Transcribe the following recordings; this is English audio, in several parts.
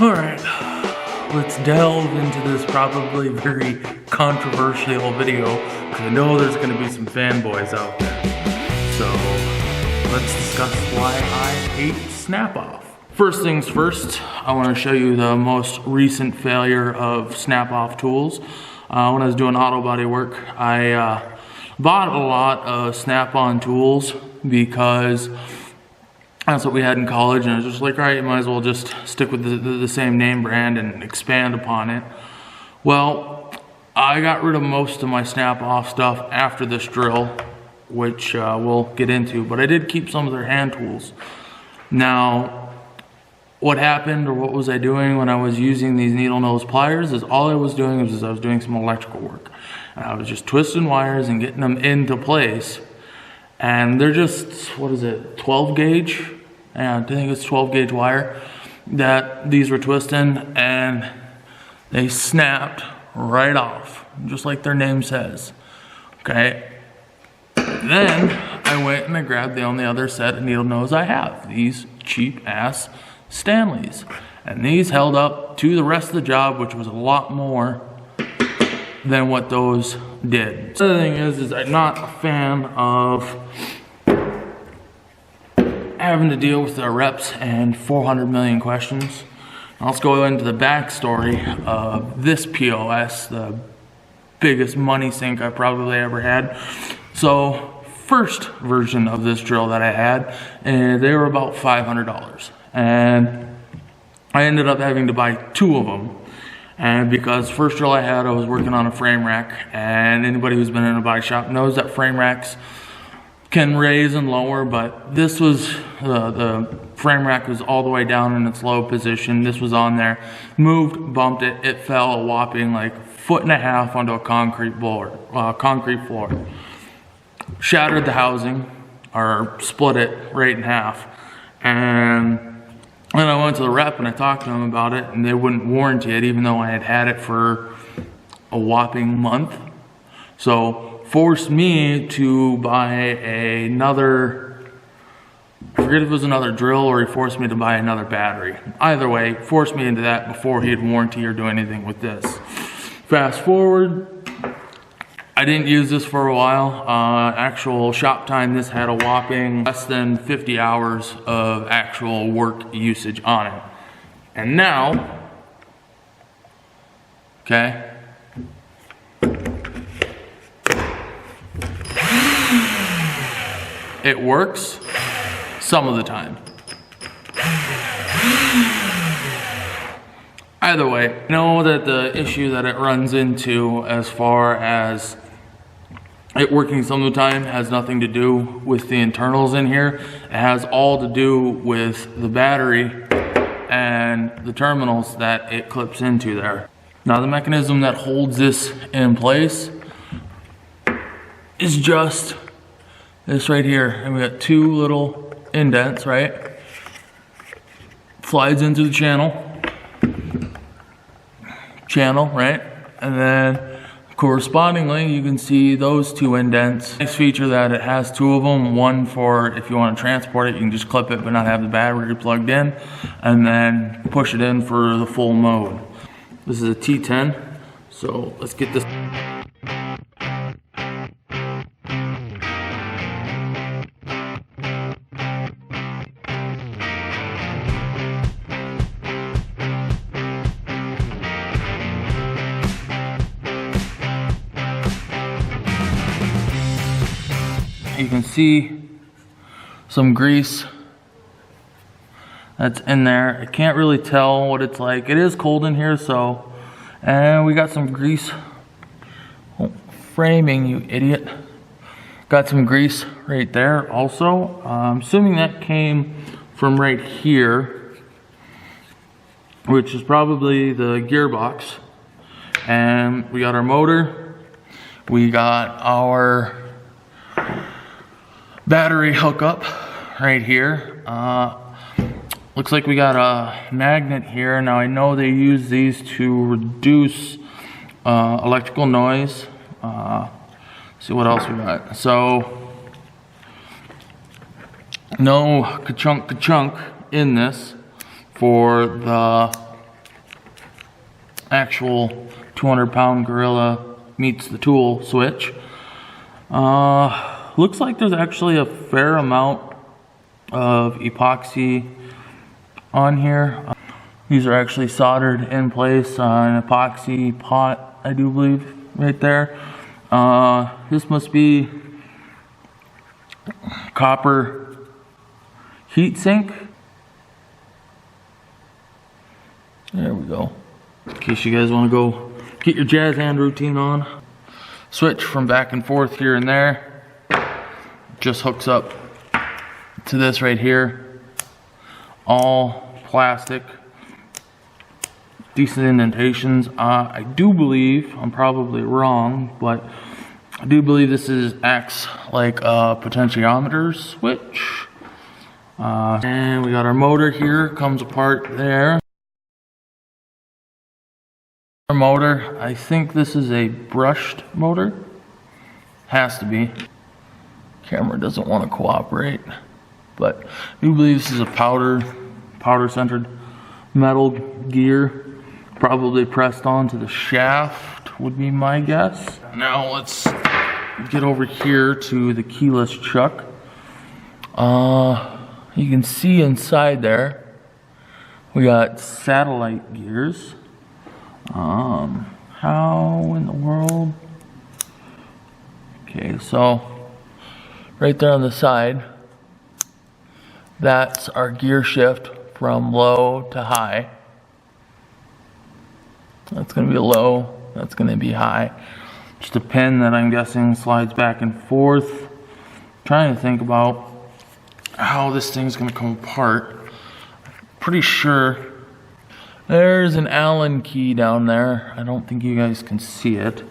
Alright, let's delve into this probably very controversial video, because I know there's going to be some fanboys out there. So, let's discuss why I hate snap-off. First things first, I want to show you the most recent failure of snap-off tools. When I was doing auto body work, I bought a lot of snap-on tools because that's what we had in college, and I was just like, all right, you might as well just stick with the same name brand and expand upon it. Well, I got rid of most of my snap-off stuff after this drill, which we'll get into, but I did keep some of their hand tools. Now, what happened, or what was I doing when I was using these needle nose pliers, is all I was doing was I was doing some electrical work. And I was just twisting wires and getting them into place. And they're just, what is it, 12 gauge? Yeah, I think it's 12 gauge wire that these were twisting, and they snapped right off, just like their name says. Okay. Then I went and I grabbed the only other set of needle nose I have, these cheap ass Stanleys. And these held up to the rest of the job, which was a lot more than what those did. The other thing is I'm not a fan of having to deal with the reps and 400 million questions. Now let's go into the backstory of this POS, the biggest money sink I probably ever had. So, first version of this drill that I had, and they were about $500. And I ended up having to buy two of them. And because first drill I had, I was working on a frame rack, and anybody who's been in a body shop knows that frame racks can raise and lower, but this was, the frame rack was all the way down in its low position. This was on there, moved, bumped it, it fell a whopping like 1.5 feet onto a concrete floor. Shattered the housing, or split it right in half. And then I went to the rep and I talked to them about it, and they wouldn't warranty it even though I had it for a whopping month. So forced me to buy another, I forget if it was another drill or he forced me to buy another battery. Either way, forced me into that before he'd warranty or do anything with this. Fast forward, I didn't use this for a while. Actual shop time, this had a whopping less than 50 hours of actual work usage on it. And now, okay, it works some of the time. Either way, I know that the issue that it runs into as far as it working some of the time has nothing to do with the internals in here. It has all to do with the battery and the terminals that it clips into there. Now the mechanism that holds this in place is just this right here. And we got two little indents, right? Slides into the channel, right? And then correspondingly, you can see those two indents. Nice feature that it has two of them. One for if you want to transport it, you can just clip it but not have the battery plugged in, and then push it in for the full mode. This is a T10, so let's get this. You can see some grease that's in there. I can't really tell what it's like. It is cold in here, so, and we got some grease. Oh, framing, you idiot. Got some grease right there also. I'm assuming that came from right here, which is probably the gearbox. And we got our motor. We got our battery hookup right here. Looks like we got a magnet here. Now I know they use these to reduce electrical noise. See what else we got. So no ka-chunk in this for the actual 200-pound gorilla meets the tool switch. Looks like there's actually a fair amount of epoxy on here. These are actually soldered in place on an epoxy pot, I do believe, right there. This must be copper heat sink. There we go. In case you guys want to go get your jazz hand routine on. Switch from back and forth here and there. Just hooks up to this right here. All plastic. Decent indentations. I do believe, I'm probably wrong, but I do believe this acts like a potentiometer switch. And we got our motor here, comes apart there. Our motor, I think this is a brushed motor. Has to be. Camera doesn't want to cooperate, but I do believe this is a powder centered metal gear. Probably pressed onto the shaft would be my guess. Now let's get over here to the keyless chuck. You can see inside there we got satellite gears. How in the world? Okay, so right there on the side, that's our gear shift from low to high. That's going to be low, that's going to be high. Just a pin that I'm guessing slides back and forth. Trying to think about how this thing's going to come apart. Pretty sure there's an Allen key down there. I don't think you guys can see it,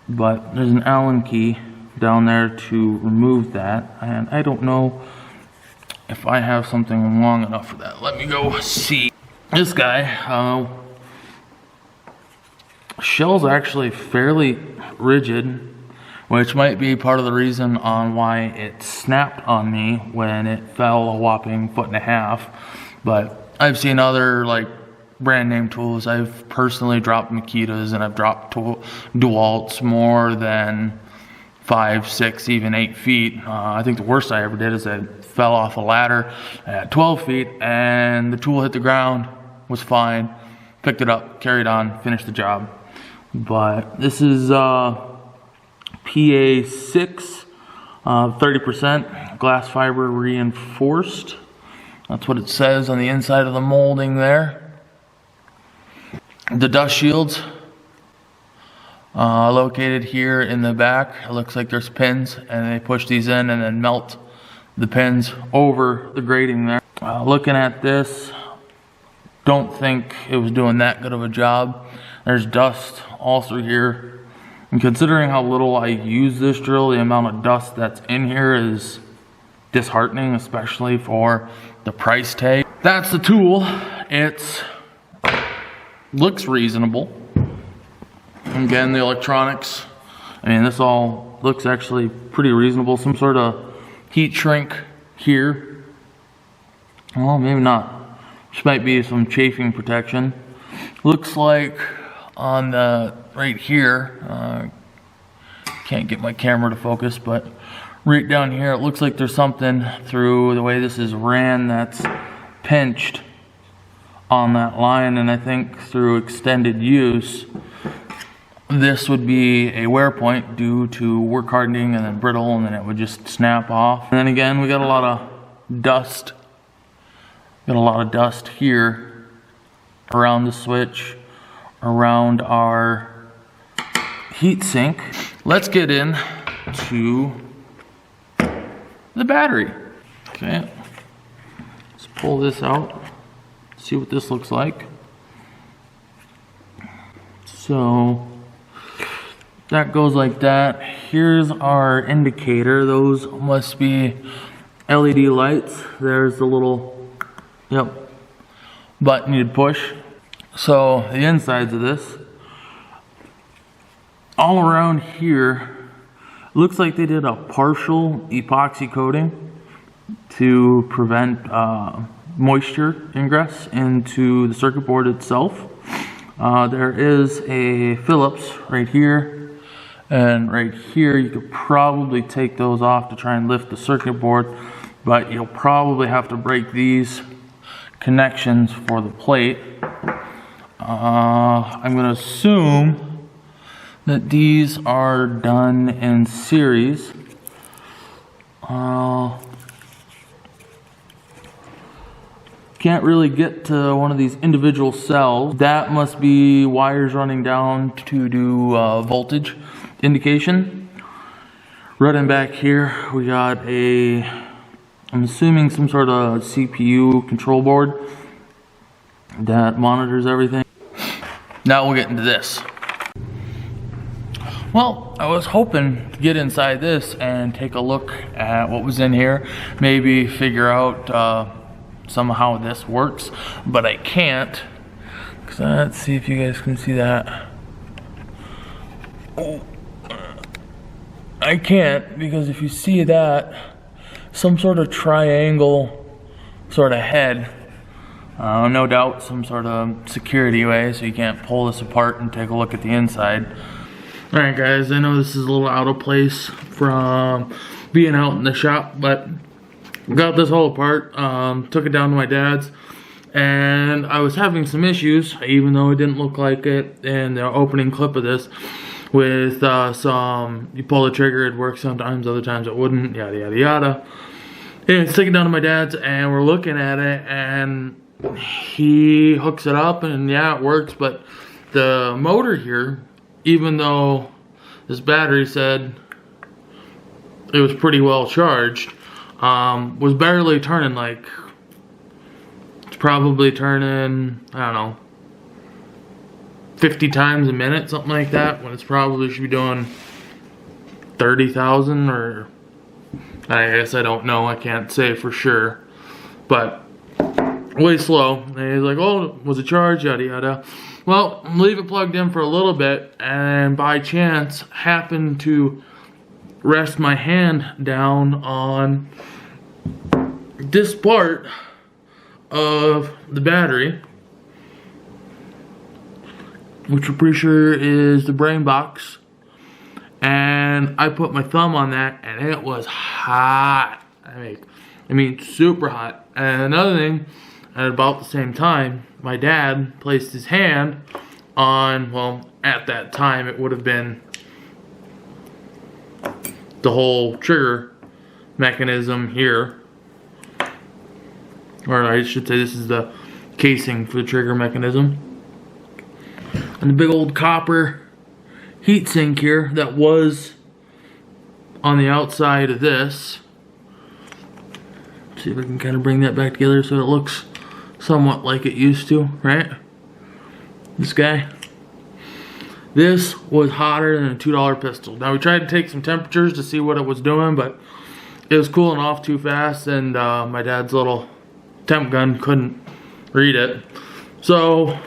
but there's an Allen key down there to remove that, and I don't know if I have something long enough for that. Let me go see. This guy, shell's actually fairly rigid, which might be part of the reason on why it snapped on me when it fell a whopping 1.5 feet. But I've seen other like brand name tools. I've personally dropped Makitas and I've dropped DeWalt's more than 5, 6, even 8 feet. I think the worst I ever did is I fell off a ladder at 12 feet and the tool hit the ground, was fine, picked it up, carried on, finished the job. But this is PA6, 30% glass fiber reinforced. That's what it says on the inside of the molding there. The dust shields located here in the back. It looks like there's pins, and they push these in and then melt the pins over the grating there. Looking at this, don't think it was doing that good of a job. There's dust all through here, and considering how little I use this drill, the amount of dust that's in here is disheartening, especially for the price tag. That's the tool. It looks reasonable. Again, the electronics, I mean, this all looks actually pretty reasonable. Some sort of heat shrink here. Well, maybe not. This might be some chafing protection. Looks like on the right here, can't get my camera to focus, but right down here, it looks like there's something through the way this is ran that's pinched on that line, and I think through extended use, this would be a wear point due to work hardening and then brittle, and then it would just snap off. And then again, we got a lot of dust. Got a lot of dust here around the switch, around our heat sink. Let's get into the battery. Okay, let's pull this out, see what this looks like. So that goes like that. Here's our indicator. Those must be LED lights. There's the little, button you'd push. So the insides of this, all around here, looks like they did a partial epoxy coating to prevent moisture ingress into the circuit board itself. There is a Phillips right here, and right here you could probably take those off to try and lift the circuit board, but you'll probably have to break these connections for the plate. I'm going to assume that these are done in series. Can't really get to one of these individual cells. That must be wires running down to do voltage indication. Running back here, we got I'm assuming some sort of CPU control board that monitors everything. Now we'll get into this. Well, I was hoping to get inside this and take a look at what was in here. Maybe figure out somehow this works, but I can't. Let's see if you guys can see that. Oh, I can't, because if you see that, some sort of triangle sort of head. No doubt some sort of security way, so you can't pull this apart and take a look at the inside. Alright guys, I know this is a little out of place from being out in the shop, but got this whole apart, took it down to my dad's, and I was having some issues, even though it didn't look like it in the opening clip of this, with you pull the trigger, it'd work sometimes, other times it wouldn't, yada yada yada. Anyways, took it down to my dad's, and we're looking at it, and he hooks it up, and yeah, it works, but the motor here, even though this battery said it was pretty well charged, was barely turning. Like, it's probably turning, I don't know, 50 times a minute, something like that, when it's probably should be doing 30,000, or I guess I don't know, I can't say for sure, but way slow. And he's like, oh, was it charged, yada yada. Well, leave it plugged in for a little bit, and by chance happened to rest my hand down on this part of the battery, which I'm pretty sure is the brain box, and I put my thumb on that, and it was hot. I mean super hot. And another thing, at about the same time, my dad placed his hand on, well, at that time it would have been the whole trigger mechanism here, or I should say this is the casing for the trigger mechanism, and the big old copper heatsink here that was on the outside of this. Let's see if I can kind of bring that back together so it looks somewhat like it used to, right? This guy. This was hotter than a $2 pistol. Now we tried to take some temperatures to see what it was doing, but it was cooling off too fast, and my dad's little temp gun couldn't read it. So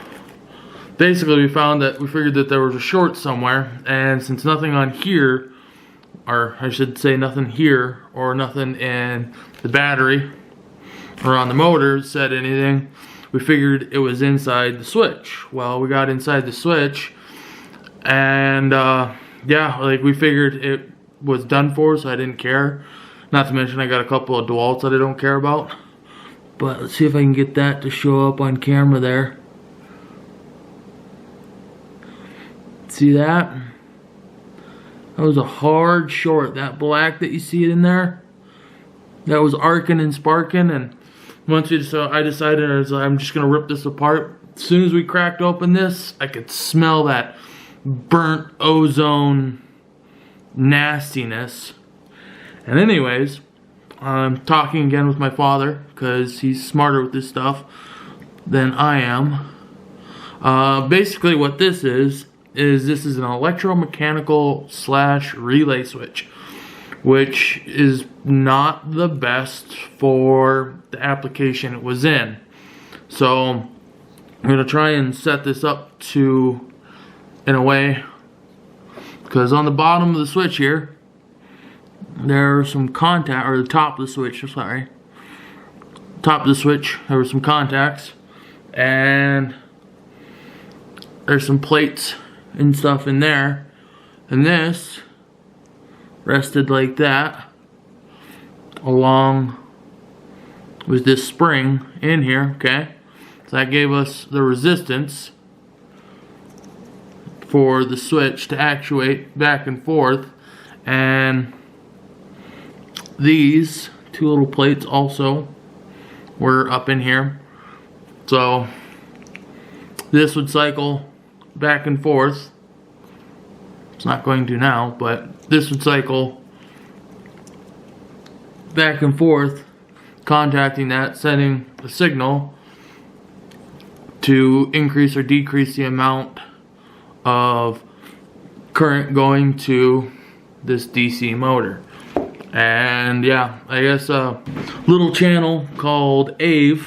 basically we figured that there was a short somewhere, and since nothing on here, or I should say nothing here, or nothing in the battery or on the motor said anything, we figured it was inside the switch. Well, we got inside the switch, and yeah, like, we figured it was done for, so I didn't care. Not to mention I got a couple of DeWalts that I don't care about. But let's see if I can get that to show up on camera there. See that? That was a hard short. That black that you see in there, that was arcing and sparking, and once I decided I'm just gonna rip this apart. As soon as we cracked open this, I could smell that burnt ozone nastiness. And anyways, I'm talking again with my father because he's smarter with this stuff than I am. Basically what this is this is an electromechanical / relay switch, which is not the best for the application it was in. So I'm going to try and set this up in a way, because on the bottom of the switch here, there are some contact, or the top of the switch, sorry. Top of the switch, there were some contacts, and there's some plates and stuff in there, and this rested like that along with this spring in here, okay? So that gave us the resistance for the switch to actuate back and forth. And these two little plates also were up in here. So this would cycle back and forth. It's not going to now, but this would cycle back and forth, contacting that, sending a signal to increase or decrease the amount of current going to this DC motor. And yeah, I guess a little channel called Ave,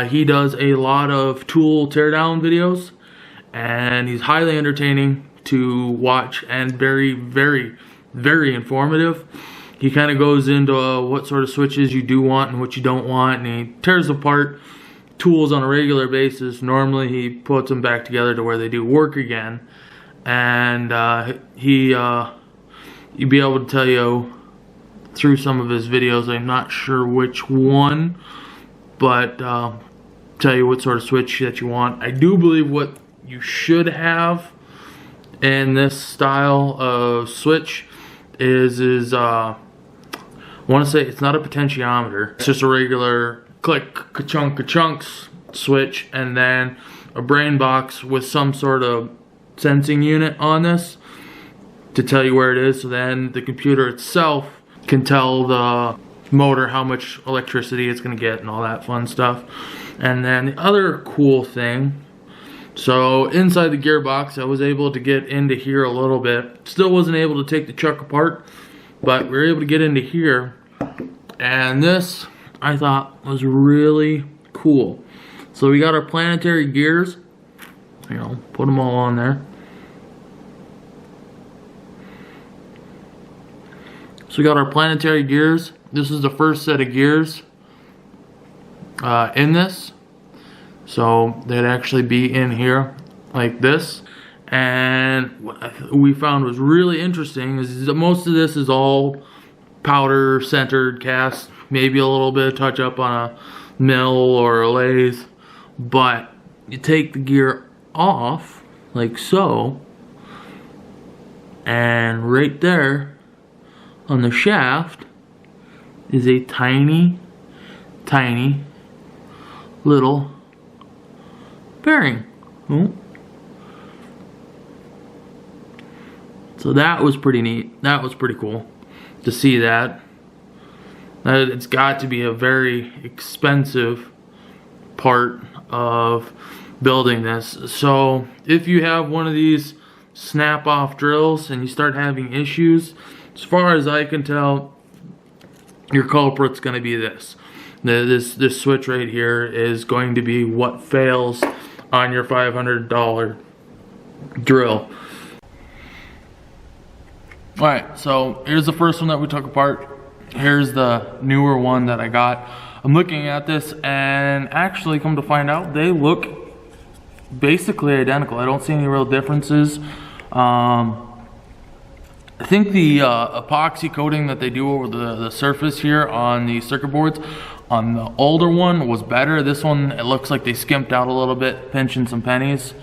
he does a lot of tool teardown videos, and he's highly entertaining to watch and very, very, very informative. He kind of goes into what sort of switches you do want and what you don't want, and he tears apart tools on a regular basis. Normally he puts them back together to where they do work again, and he'd be able to tell you through some of his videos, I'm not sure which one, but tell you what sort of switch that you want. I do believe what you should have in this style of switch is I want to say it's not a potentiometer, it's just a regular click, ka-chunk, ka-chunks switch, and then a brain box with some sort of sensing unit on this to tell you where it is, so then the computer itself can tell the motor how much electricity it's going to get and all that fun stuff. And then the other cool thing, so inside the gearbox I was able to get into here a little bit. Still wasn't able to take the chuck apart, but we were able to get into here, and this I thought was really cool. So we got our planetary gears, you know, put them all on there. So we got our planetary gears. This is the first set of gears in this. So they'd actually be in here like this. And what we found was really interesting is that most of this is all powder centered cast, maybe a little bit of touch up on a mill or a lathe. But you take the gear off like so, and right there on the shaft is a tiny, tiny little bearing. Oh. So that was pretty neat. That was pretty cool to see that. It's got to be a very expensive part of building this. So if you have one of these snap-off drills and you start having issues, as far as I can tell, your culprit's going to be this. This switch right here is going to be what fails on your $500 drill. Alright, so here's the first one that we took apart. Here's the newer one that I got. I'm looking at this, and actually, come to find out, they look basically identical. I don't see any real differences. I think the epoxy coating that they do over the surface here on the circuit boards on the older one was better. This one, it looks like they skimped out a little bit, pinching some pennies.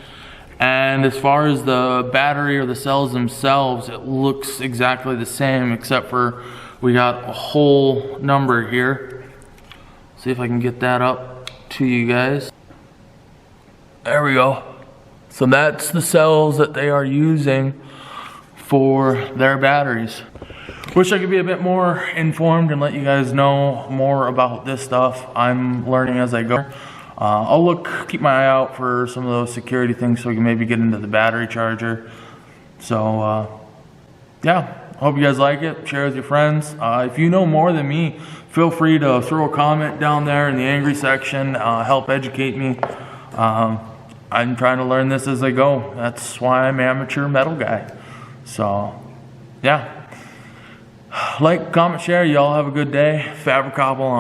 And as far as the battery or the cells themselves, it looks exactly the same, except for we got a whole number here. See if I can get that up to you guys. There we go. So that's the cells that they are using for their batteries. Wish I could be a bit more informed and let you guys know more about this stuff. I'm learning as I go. I'll keep my eye out for some of those security things so we can maybe get into the battery charger. So yeah, hope you guys like it. Share with your friends. If you know more than me, feel free to throw a comment down there in the angry section. Help educate me. I'm trying to learn this as I go. That's why I'm an amateur metal guy. So yeah, like, comment, share. Y'all have a good day. Fabricable on.